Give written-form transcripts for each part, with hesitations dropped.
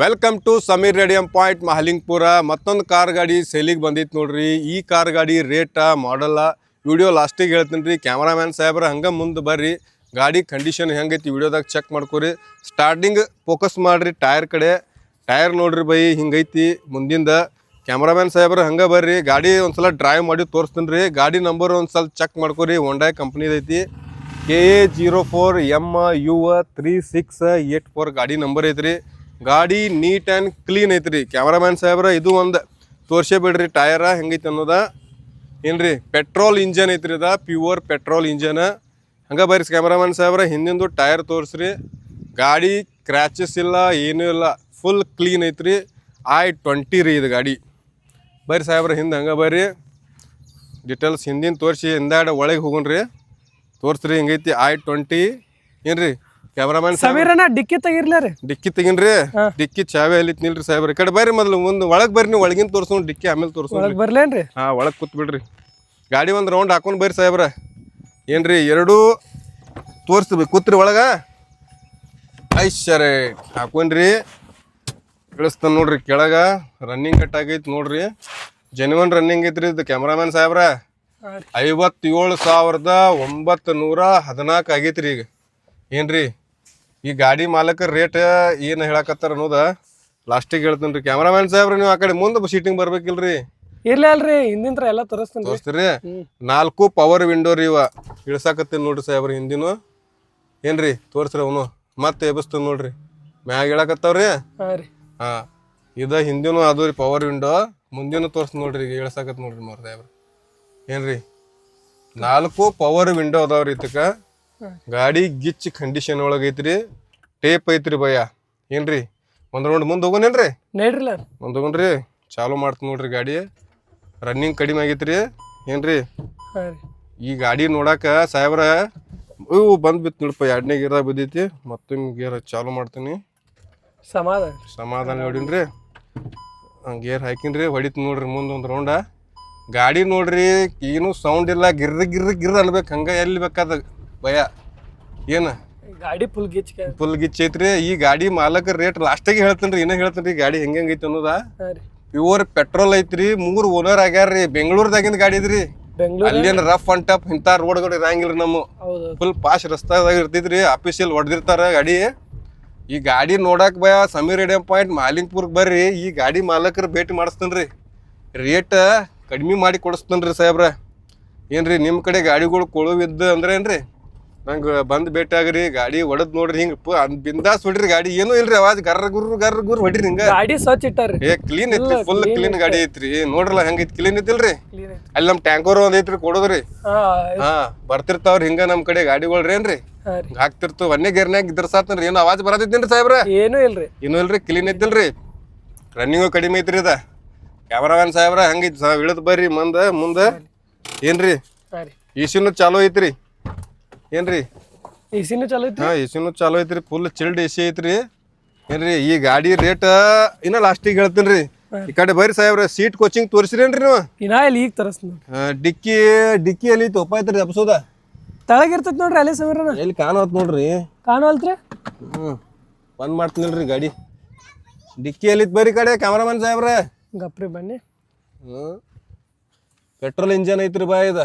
Welcome to Sameer radium point Mahalingpur. ಮತ್ತೊಂದು car ಗಾಡಿ ಸೇಲಿಗೆ ಬಂದಿತ್ತು ನೋಡ್ರಿ. ಈ ಕಾರ್ ಗಾಡಿ ರೇಟ ಮಾಡಲ್ಲ ವಿಡಿಯೋ ಲಾಸ್ಟಿಗೆ ಹೇಳ್ತೀನಿ ರೀ. ಕ್ಯಾಮ್ರಾಮ್ಯಾನ್ ಸಾಹೇಬ್ರ ಹಂಗೆ ಮುಂದೆ ಬರ್ರಿ, ಗಾಡಿ ಕಂಡೀಷನ್ ಹೆಂಗೈತಿ ವಿಡಿಯೋದಾಗ ಚೆಕ್ ಮಾಡ್ಕೊರಿ. ಸ್ಟಾರ್ಟಿಂಗ್ ಫೋಕಸ್ ಮಾಡಿರಿ ಟೈರ್ ಕಡೆ. ಟೈರ್ ನೋಡ್ರಿ ಬೈ ಹಿಂಗೈತಿ ಮುಂದಿಂದ. ಕ್ಯಾಮ್ರಾಮ್ಯಾನ್ ಸಾಹೇಬ್ರ ಹಂಗೆ ಬರ್ರಿ, ಗಾಡಿ ಒಂದ್ಸಲ ಡ್ರೈವ್ ಮಾಡಿ ತೋರಿಸ್ತೀನಿ ರೀ. ಗಾಡಿ ನಂಬರ್ ಒಂದ್ಸಲ ಚೆಕ್ ಮಾಡ್ಕೊರಿ. ಹೊಂಡಾಯ್ ಕಂಪ್ನಿದೈತಿ. KA04MU3684 ಗಾಡಿ ನಂಬರ್ ಐತ್ರಿ. ಗಾಡಿ ನೀಟ್ ಆ್ಯಂಡ್ ಕ್ಲೀನ್ ಐತ್ರಿ. ಕ್ಯಾಮ್ರಾಮ್ಯಾನ್ ಸಾಹೇಬ್ರ ಇದು ಒಂದು ತೋರ್ಸೇ ಬಿಡ್ರಿ ಟಯರ ಹೆಂಗೈತಿ ಅನ್ನೋದ. ಏನ್ರಿ ಪೆಟ್ರೋಲ್ ಇಂಜನ್ ಐತ್ರಿ, ಅದ ಪ್ಯೂರ್ ಪೆಟ್ರೋಲ್ ಇಂಜನ್. ಹಂಗೆ ಬರ್ರಿ ಕ್ಯಾಮ್ರಾಮ್ಯಾನ್ ಸಾಹೇಬ್ರ ಹಿಂದಿಂದು ಟಯರ್ ತೋರಿಸ್ರಿ. ಗಾಡಿ ಕ್ರ್ಯಾಚಸ್ ಇಲ್ಲ, ಏನೂ ಇಲ್ಲ, ಫುಲ್ ಕ್ಲೀನ್ ಐತ್ರಿ. I-20 ರೀ ಇದು ಗಾಡಿ. ಬರ್ರಿ ಸಾಹೇಬ್ರ ಹಿಂದೆ ಹಂಗೆ ಬರ್ರಿ, ಡೀಟೇಲ್ಸ್ ಹಿಂದಿನ ತೋರಿಸಿ ಹಿಂದಾಡ ಒಳಗೆ ಹೋಗೋಣ್ರಿ. ತೋರಿಸ್ರಿ ಹಿಂಗೈತಿ I-20. ಏನ್ರಿ ಕ್ಯಾಮ್ರಾಮ್ಯಾನ್ ಸಮೀರಣ್ಣ ಡಿಕ್ಕಿ ತೆಗಿರ್ಲ ರೀ. ಡಿಕ್ಕಿ ತೆಗಿನ್ರಿ. ಡಿಕ್ಕಿ ಚಾವೆ ಅಲ್ಲಿತ್ ನಿಲ್ರಿ ಸಾಹೇಬ್ರ. ಈ ಕಡೆ ಬರ್ರಿ, ಮೊದಲು ಮುಂದೆ ಒಳಗೆ ಬರ್ರಿ. ನೀವು ಒಳಗಿನ ತೋರ್ಸೋಣ, ಡಿಕ್ಕಿ ಆಮೇಲೆ ತೋರ್ಸೋಣ. ಬರ್ಲೇನ್ರಿ? ಹಾಂ, ಒಳಗೆ ಕೂತ್ ಬಿಡ್ರಿ. ಗಾಡಿ ಒಂದು ರೌಂಡ್ ಹಾಕೊಂಡು ಬರ್ರಿ ಸಾಹೇಬ್ರ. ಏನ್ರಿ ಎರಡೂ ತೋರಿಸ್ಬೇಕು. ಕೂತ್ರಿ ಒಳಗೆ. ಐಶ್ವರ್ಯ ಹಾಕೊಂಡ್ರಿ. ಇಳಿಸ್ತಾನೆ ನೋಡ್ರಿ ಕೆಳಗೆ. ರನ್ನಿಂಗ್ ಕಟ್ ಆಗೈತಿ ನೋಡ್ರಿ. ಜೆನ್ಯೂನ್ ರನ್ನಿಂಗ್ ಐತ್ರಿ ಇದು ಕ್ಯಾಮ್ರಾಮ್ಯಾನ್ ಸಾಹೇಬ್ರ. 57,914 ಆಗೈತ್ರಿ ಈಗ. ಏನ್ರಿ ಈ ಗಾಡಿ ಮಾಲಕರ ರೇಟ್ ಏನು ಹೇಳಕತ್ತಾರ ಅನ್ನೋದ ಲಾಸ್ಟಿಗೆ ಹೇಳ್ತೀನಿ ರೀ. ಕ್ಯಾಮ್ರಾಮ್ಯಾನ್ ಸಾಹೇಬ್ರ ನೀವು ಆ ಕಡೆ ಮುಂದೆ ಸೀಟಿಂಗ್ ಬರ್ಬೇಕಿಲ್ರಿ. ಇರ್ಲಿ ಅಲ್ರಿ, ಹಿಂದಿಂತ್ರ ಎಲ್ಲ ತೋರಿಸ್ತೀರಿ. 4 ಪವರ್ ವಿಂಡೋ ರೀ ಇವ. ಇಳ್ಸಾಕತ್ತೀನಿ ನೋಡ್ರಿ ಸಾಹೇಬ್ರ ಹಿಂದಿನ. ಏನ್ರಿ ತೋರಿಸ್ರಿ ಅವನು ಮತ್ತೆ ಎಬ್ಬಿಸ್ತೀನಿ ನೋಡ್ರಿ. ಮ್ಯಾಗ ಹೇಳಕತ್ತಾವ್ರಿ. ಹಾಂ, ಇದು ಹಿಂದಿನ ಅದು ರೀ ಪವರ್ ವಿಂಡೋ. ಮುಂದಿನ ತೋರಿಸ್ತೀನಿ ನೋಡ್ರಿ. ಈಗ ಇಳ್ಸಾಕತ್ ನೋಡ್ರಿ ಮೋರ್ ಸಾಹೇಬ್ರ. ಏನ್ರಿ 4 ಪವರ್ ವಿಂಡೋ ಅದಾವ್ರಿ ಇದಕ್ಕೆ. ಗಾಡಿ ಗಿಚ್ ಕಂಡೀಷನ್ ಒಳಗೈತ್ರಿ. ಟೇಪ್ ಐತ್ರಿ ಭಯ. ಏನ್ರಿ ಒಂದು ರೌಂಡ್ ಮುಂದೆ ಹೋಗೋನೇನ್ರಿ? ನೋಡ್ರಿಲ್ಲ ಮುಂದೆ ಹೋಗೋಣ್ರಿ. ಚಾಲು ಮಾಡ್ತೀನಿ ನೋಡ್ರಿ. ಗಾಡಿ ರನ್ನಿಂಗ್ ಕಡಿಮೆ ಆಗೈತ್ರಿ. ಏನ್ರಿ ಈ ಗಾಡಿ ನೋಡಾಕ ಸಾಹೇಬ್ರ ಇವು ಬಂದು ಬಿತ್ತು ನೋಡಪ್ಪ. 2ನೇ ಗೇರ್ದಾಗ ಬಿದ್ದೈತಿ. ಮತ್ತೊಂದು ಗೇರ್ ಚಾಲು ಮಾಡ್ತೀನಿ. ಸಮಾಧಾನ ಹೊಡಿನ್ರಿ. ಗೇರ್ ಹಾಕಿನ್ರಿ, ಹೊಡಿತೀನಿ ನೋಡ್ರಿ ಮುಂದೆ ಒಂದು ರೌಂಡ. ಗಾಡಿ ನೋಡ್ರಿ ಏನು ಸೌಂಡ್ ಇಲ್ಲ, ಗಿರ್ರ ಗಿರ್ರ ಗಿರ್ರ ಅನ್ಬೇಕು ಹಂಗೆ. ಎಲ್ಲಿ ಬೇಕಾದ ಭಯ. ಏನು ಗಾಡಿ ಫುಲ್ ಗಿಚ್ ಐತ್ರಿ. ಈ ಗಾಡಿ ಮಾಲಕರ ರೇಟ್ ಲಾಸ್ಟಿಗೆ ಹೇಳ್ತೀನಿ ರೀ. ಇನ್ನೂ ಹೇಳ್ತೀನಿ ರೀ ಗಾಡಿ ಹೆಂಗೈತಿ ಅನ್ನೋದ. ಪ್ಯೂರ್ ಪೆಟ್ರೋಲ್ ಐತ್ರಿ. 3 ಓನರ್ ಆಗ್ಯಾರ್ರಿ. ಬೆಂಗಳೂರದಾಗಿಂದ ಗಾಡಿ ಇದ್ರಿ. ಅಲ್ಲೇನು ರಫ್ ಅಂಡ್ ಟಫ್ ಇಂಥ ರೋಡ್ಗಳು ಇರಂಗಿಲ್ರಿ. ನಮ್ಮ ಫುಲ್ ಪಾಶ್ ರಸ್ತಾದಾಗ ಇರ್ತೈತ್ರಿ. ಆಫೀಸಿಯಲ್ ಹೊಡೆದಿರ್ತಾರ ಗಾಡಿ. ಈ ಗಾಡಿ ನೋಡಕ್ ಭಯ ಸಮೀರ್ ರೇಡಿಯಂ ಪಾಯಿಂಟ್ ಮಹಲಿಂಗ್ಪುರ್ಗೆ ಬರ್ರಿ. ಈ ಗಾಡಿ ಮಾಲಕರು ಭೇಟಿ ಮಾಡಿಸ್ತೀನಿ ರೀ. ರೇಟ್ ಕಡಿಮೆ ಮಾಡಿ ಕೊಡಿಸ್ತೀನಿ ರೀ ಸಾಹೇಬ್ರ. ಏನ್ರಿ ನಿಮ್ಮ ಕಡೆ ಗಾಡಿಗಳು ಕೊಳುವಿದ್ದು ಅಂದ್ರೆ ಏನ್ರಿ ನಂಗೆ ಬಂದು ಭೇಟಿ ಆಗ್ರಿ. ಗಾಡಿ ಹೊಡೆದ್ ನೋಡ್ರಿ. ಹಿಂಗೆ ಬಿಂದಾಸ್ ಹೊಡ್ರಿ. ಗಾಡಿ ಏನೂ ಇಲ್ರಿ, ಅವಾಜ್ ಗರ್ರ ಗುರ್ ಹೊಡ್ರಿ. ಹಿಂಗ ಗಾಡಿ ಸ್ವಚ್ಛ ಇಟ್ಟಾರಿ. ಕ್ಲೀನ್ ಐತ್ರಿ, ಫುಲ್ ಕ್ಲೀನ್ ಗಾಡಿ ಐತ್ರಿ. ನೋಡ್ರಲ್ಲ ಹೆಂಗೈತಿ, ಕ್ಲೀನ್ ಐತಿಲ್ರಿ. ಅಲ್ಲಿ ನಮ್ಮ ಟ್ಯಾಂಕರ್ ಒಂದ್ ಐತ್ರಿ ಕೊಡೋದ್ರಿ. ಹಾ ಬರ್ತಿರ್ತಾವ್ರಿ ಹಿಂಗ ನಮ್ ಕಡೆ ಗಾಡಿಗಳ್ರಿ. ಏನ್ರಿ ಹಾಕ್ತಿರ್ತಾವ. 1ನೇ ಗೇರ್ನಾಗ ಇದ್ರ ಸಾತ್ರಿ. ಏನು ಅವಾಜ್ ಬರತೈತೇನ್ರಿ ಸಾಹೇಬ್ರ? ಏನೂ ಇಲ್ರಿ, ಕ್ಲೀನ್ ಐತಿಲ್ರಿ. ರನ್ನಿಂಗು ಕಡಿಮೆ ಐತ್ರಿ ಇದ. ಕ್ಯಾಮ್ರಾಮ್ಯಾನ್ ಸಾಹೇಬ್ರ ಹಂಗೈತಿ. ಇಳದ್ ಬರ್ರಿ ಮುಂದೆ. ಏನ್ರಿ ಎಸಿನೂ ಚಾಲೂ ಐತ್ರಿ. ಏನ್ರಿ ಎಸಿನೂ ಚಾಲೂ ಐತ್ರಿ. ಹಾಂ, ಎಸಿನೂ ಚಾಲೂ ಐತ್ರಿ. ಫುಲ್ ಚಿಲ್ಡ್ ಎಸಿ ಐತ್ರಿ. ಏನ್ರಿ ಈ ಗಾಡಿ ರೇಟ್ ಇನ್ನ ಲಾಸ್ಟಿಗೆ ಹೇಳ್ತೀನಿ ರೀ. ಈ ಕಡೆ ಬರ್ರಿ ಸಾಹೇಬ್ರ. ಸೀಟ್ ಕೋಚಿಂಗ್ ತೋರಿಸ್ರೇನ್ರಿ ನೀವು? ಈಗ ತರಿಸ್ತೀನಿ. ಡಿಕ್ಕಿ ಎಲ್ಲಿ ತೊಪ್ಪ ಐತ್ರಿ ಎಬ್ಸೋದ ತಳಗಿರ್ತೈತಿ ನೋಡ್ರಿ. ಅಲ್ಲಿ ಸಮೀರಣ್ಣ ಎಲ್ಲಿ ಕಾಣವತ್ ನೋಡ್ರಿ. ಕಾಣವಲ್ತ್ರಿ. ಬಂದ್ ಮಾಡ್ತೀನಿಲ್ರಿ ಗಾಡಿ. ಡಿಕ್ಕಿ ಎಲ್ಲಿತ್ ಬರ್ರಿ ಕಡೆ ಕ್ಯಾಮ್ರಾಮನ್ ಸಾಹೇಬ್ರ. ಗಪ್ರಿ ಬನ್ನಿ. ಪೆಟ್ರೋಲ್ ಇಂಜನ್ ಐತ್ರಿ ಬಾ ಇದ.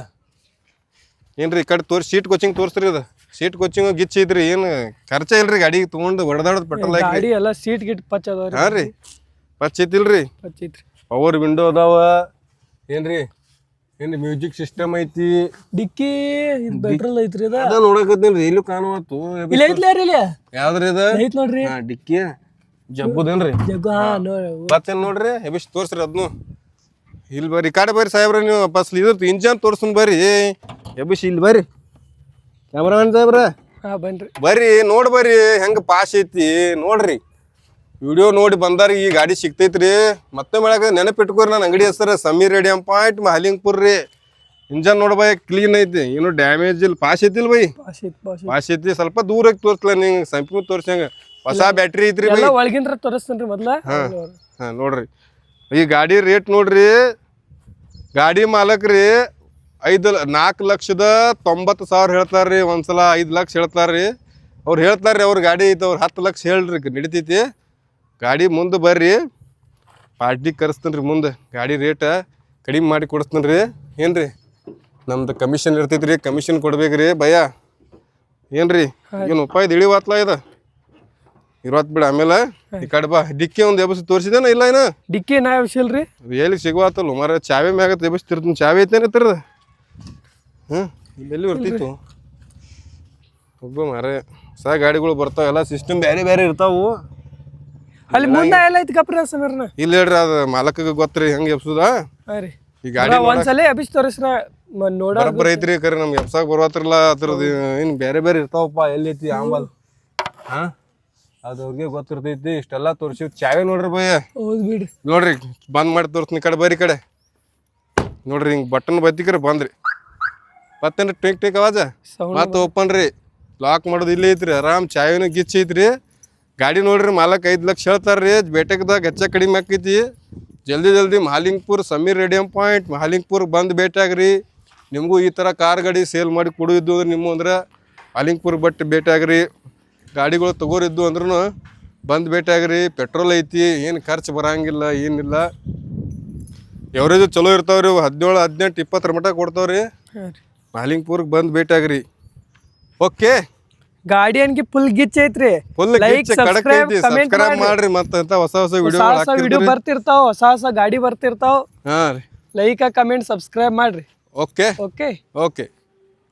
ಏನ್ರಿ ಈ ಕಡೆ ಸೀಟ್ ಕೋಚಿಂಗ್ ತೋರಿಸ್ರಿ. ಇದು ಸೀಟ್ ಕೋಚಿಂಗ್ ಗಿಚ್ ಐತ್ರಿ. ಏನು ಖರ್ಚ ಇಲ್ರಿ ಗಾಡಿ ತೊಗೊಂಡು ಹೊಡೆದಾಡೋದು ಪೆಟ್ರೋಲ್ ಗಾಡಿ ಎಲ್ಲ ಸೀಟ್ ಗಿಟ್ ಪಚ್ ಅದಾವ್ರಿ. ಹಾಂ ರೀ, ಪಚ್ ಐತಿಲ್ರಿ. ಪವರ್ ವಿಂಡೋ ಅದಾವ. ಏನ್ರಿ ಮ್ಯೂಸಿಕ್ ಸಿಸ್ಟಮ್ ಐತಿ. ಡಿಕ್ಕಿ ಪೆಟ್ರೋಲ್ ಐತ್ರಿ. ಅದ ನೋಡಕತ್ತೀನಿ. ಇಲ್ಲೂ ಕಾಣುವತ್ತು. ಯಾವ್ದ್ರಿ ಇದು? ನೋಡ್ರಿ ಡಿಕ್ಕಿ ಜಗ್ಗುದೇನ್ರಿ. ಮತ್ತೇನ್ ನೋಡ್ರಿ ಎಬಿಸ್ ತೋರ್ಸ್ರಿ ಅದನ್ನು. ಇಲ್ಲಿ ಬರ್ರಿ ಈ ಕಡೆ ಬರ್ರಿ ಸಾಹೇಬ್ರ. ನೀವು ಬಸ್ ಇದ್ರ ಇಂಜನ್ ತೋರ್ಸನ್ ಬರ್ರಿ. ಎಬಿಸ್ ಇಲ್ಲಿ ಬರ್ರಿ ಕ್ಯಾಮ್ರಾಮನ್ ಸಾಹೇಬ್ರ. ಬರ್ರಿ ಬರ್ರಿ ಹೆಂಗ ಪಾಸ್ ಐತಿ ನೋಡ್ರಿ. ವಿಡಿಯೋ ನೋಡಿ ಬಂದಾರ ಈ ಗಾಡಿ ಸಿಗ್ತೈತ್ರಿ. ಮತ್ತೆ ಮೇಳಕ ನೆನಪಿಟ್ಕೋರಿ. ನನ್ನ ಅಂಗಡಿ ಹೆಸರು ಸಮೀರ್ ರೇಡಿಯಂ ಪಾಯಿಂಟ್ ಮಹಲಿಂಗ್ಪುರ್ ರೀ. ಇಂಜನ್ ನೋಡ್ಬೈ ಕ್ಲೀನ್ ಐತಿ, ಏನು ಡ್ಯಾಮೇಜ್ ಇಲ್ಲ. Pass ಐತಿಲ್ by? ಪಾಸ್ ಐತಿ. ಸ್ವಲ್ಪ ದೂರಕ್ಕೆ ತೋರಿಸ್ಲ ನಿಂಗೆ ಸಂಪೂರ್ಣ ತೋರ್ಸಂಗ. ಹೊಸ ಬ್ಯಾಟ್ರಿ ಐತ್ರಿ ಬೈ. ಒಳಗಿಂದ್ರ ತೋರಿಸ್ತೇನ್ರಿ ಮೊದ್ಲ. ಹಾಂ ನೋಡ್ರಿ ಈ ಗಾಡಿ ರೇಟ್ ನೋಡ್ರಿ. ಗಾಡಿ ಮಾಲಕ್ರಿ 4,90,000 ಹೇಳ್ತಾರ್ರಿ. ಒಂದ್ಸಲ 5 ಲಕ್ಷ ಹೇಳ್ತಾರ್ರಿ. ಅವ್ರು ಹೇಳ್ತಾರ್ರಿ ಅವ್ರ ಗಾಡಿ ಐತೆ. ಅವ್ರು 10 ಲಕ್ಷ ಹೇಳ್ರಿ ನಡಿತೈತಿ. ಗಾಡಿ ಮುಂದೆ ಬರ್ರಿ, ಪಾರ್ಟಿ ಕರೆಸ್ತೀನಿ ರೀ. ಮುಂದೆ ಗಾಡಿ ರೇಟ ಕಡಿಮೆ ಮಾಡಿ ಕೊಡಿಸ್ತೀನಿ ರೀ. ಏನು ರೀ ನಮ್ದು ಕಮಿಷನ್ ಇರ್ತೈತಿ ರೀ, ಕಮಿಷನ್ ಕೊಡ್ಬೇಕ್ರಿ ಭಯ. ಏನು ರೀ ಏನು ಉಪಾಯ್ದು ಇಳಿವಾತ್ಲ ಇದು ಇರುವತ್ ಬಿಡ. ಆಮೇಲೆ ಈ ಕಡೆ ಬಾ, ಡಿಕ್ಕಿ ಒಂದು ಎಬಸ್ ತೋರಿಸಿದೇನ ಇಲ್ಲ ಏನ? ಡಿಕ್ಕಿ ನಾ ವಿಷಯಲ್ರಿ ಎಲ್ಲಿ ಸಿಗುವತ್ತಲ್ಲ ಮರ, ಚಾವೆ ಮ್ಯಾಗ ಎಬಸ್ತಿರ್ತೀನಿ. ಚಾವೆ ಐತೇನೆ ತಿರ್ದ ಎಲ್ಲಿ ಬರ್ತಿತ್ತು ಒಬ್ಬ ಮಾರ. ಹೊಸ ಗಾಡಿಗಳು ಬರ್ತಾವ, ಎಲ್ಲ ಸಿಸ್ಟಮ್ ಬೇರೆ ಬೇರೆ ಇರ್ತಾವು. ಅಲ್ಲಿ ಮುಂದೆ ಎಲ್ಲ ಐತಿ ಕಪ್ರಿ ಸಮೀರ್ನ. ಇಲ್ಲ ಹೇಳ್ರಿ, ಅದು ಮಾಲಕ ಗೊತ್ತ್ರಿ ಹೆಂಗೆ ಎಬ್ಸುದಾ. ಹಾಂ ರೀ, ಈ ಗಾಡಿ ಒಂದ್ಸಲ ಎಬಿಸ್ ತೋರಿಸ್ರ ನೋಡ ಬರಬ್ಬರ ಐತ್ರಿ. ಕರೆ ನಮ್ಗೆ ಎಬ್ಸಾಗ ಬರುವತ್ರಲ್ಲ ಅದ್ರದ್ದು ಏನು ಬೇರೆ ಬೇರೆ ಇರ್ತಾವಪ್ಪ. ಎಲ್ಲಿ ಐತಿ ಆಂಬಲ್ ಹಾಂ ಅದು ಅವ್ರಿಗೆ ಗೊತ್ತಿರ್ತೈತಿ. ಇಷ್ಟೆಲ್ಲ ತೋರಿಸಿ ಚಾವೆ ನೋಡ್ರಿ ಭಯ. ಹೌದು ಬಿಡ್ರಿ, ನೋಡ್ರಿ ಬಂದ್ ಮಾಡಿ ತೋರಿಸ್ತೀನಿ. ಕಡೆ ಬರ್ರಿ ಕಡೆ ನೋಡ್ರಿ, ಹಿಂಗೆ ಬಟನ್ ಬತ್ತಿಕ್ರೆ ಬಂದ್ರಿ. ಮತ್ತೇನ್ರಿ ಟೇಕ್ ಟೇಕ್ ಅವಾಜ ಮತ್ತೆ ಓಪನ್ ರೀ. ಲಾಕ್ ಮಾಡೋದು ಇಲ್ಲೇ ಐತ್ರಿ. ಆರಾಮ್ ಚಾವಿನೂ ಗಿಚ್ಚ ಐತ್ರಿ. ಗಾಡಿ ನೋಡ್ರಿ ಮಾಲಕ್ 5 ಲಕ್ಷ ಹೇಳ್ತಾರ್ರಿ. ಬೇಟೆಗ್ದಾಗ ಹೆಚ್ಚ ಕಡಿಮೆ ಆಕೈತಿ. ಜಲ್ದಿ ಜಲ್ದಿ ಮಹಾಲಿಂಗ್ಪುರ್ ಸಮೀರ್ ರೇಡಿಯಂ ಪಾಯಿಂಟ್ ಮಹಾಲಿಂಗ್ಪುರ್ ಬಂದು ಭೇಟಿಯಾಗ್ರಿ. ನಿಮಗೂ ಈ ಥರ ಕಾರ್ ಗಾಡಿ ಸೇಲ್ ಮಾಡಿ ಕೊಡೋದು ಅಂದ್ರೆ ನಿಮ್ಮ ಅಂದ್ರೆ ಮಹಾಲಿಂಗ್ಪುರ್ ಭೇಟಿಯಾಗ್ರಿ. ಗಾಡಿಗಳು ತಗೋರಿದ್ದು ಅಂದ್ರೂ ಬಂದು ಭೇಟಿಯಾಗ್ರಿ. ಪೆಟ್ರೋಲ್ ಐತಿ, ಏನು ಖರ್ಚು ಬರೋಂಗಿಲ್ಲ ಏನಿಲ್ಲ. ಎವರೇಜು ಚಲೋ ಇರ್ತಾವ್ರಿ. 17, 18, 20 ಮಟ್ಟ ಕೊಡ್ತಾವ್ರಿ. ಮಹಾಲಿಂಗ್ಪುರ್ಗೆ ಬಂದು ಭೇಟಿಯಾಗ್ರಿ. ಓಕೆ, ಗಾಡಿ ಅನ್ಕಿ ಫುಲ್ ಗಿಚ್ ಐತ್ರಿ. ಫುಲ್ ಸಬ್ಸ್ಕ್ರೈಬ್ ಮಾಡ್ರಿ. ಮತ್ತೆ ಹೊಸ ಹೊಸ ವಿಡಿಯೋ ಬರ್ತಿರ್ತಾವ, ಹೊಸ ಗಾಡಿ ಬರ್ತಿರ್ತಾವ. ಹಾಂ ರೀ, ಲೈಕ್ ಕಮೆಂಟ್ ಸಬ್ಸ್ಕ್ರೈಬ್ ಮಾಡ್ರಿ. Okay okay okay.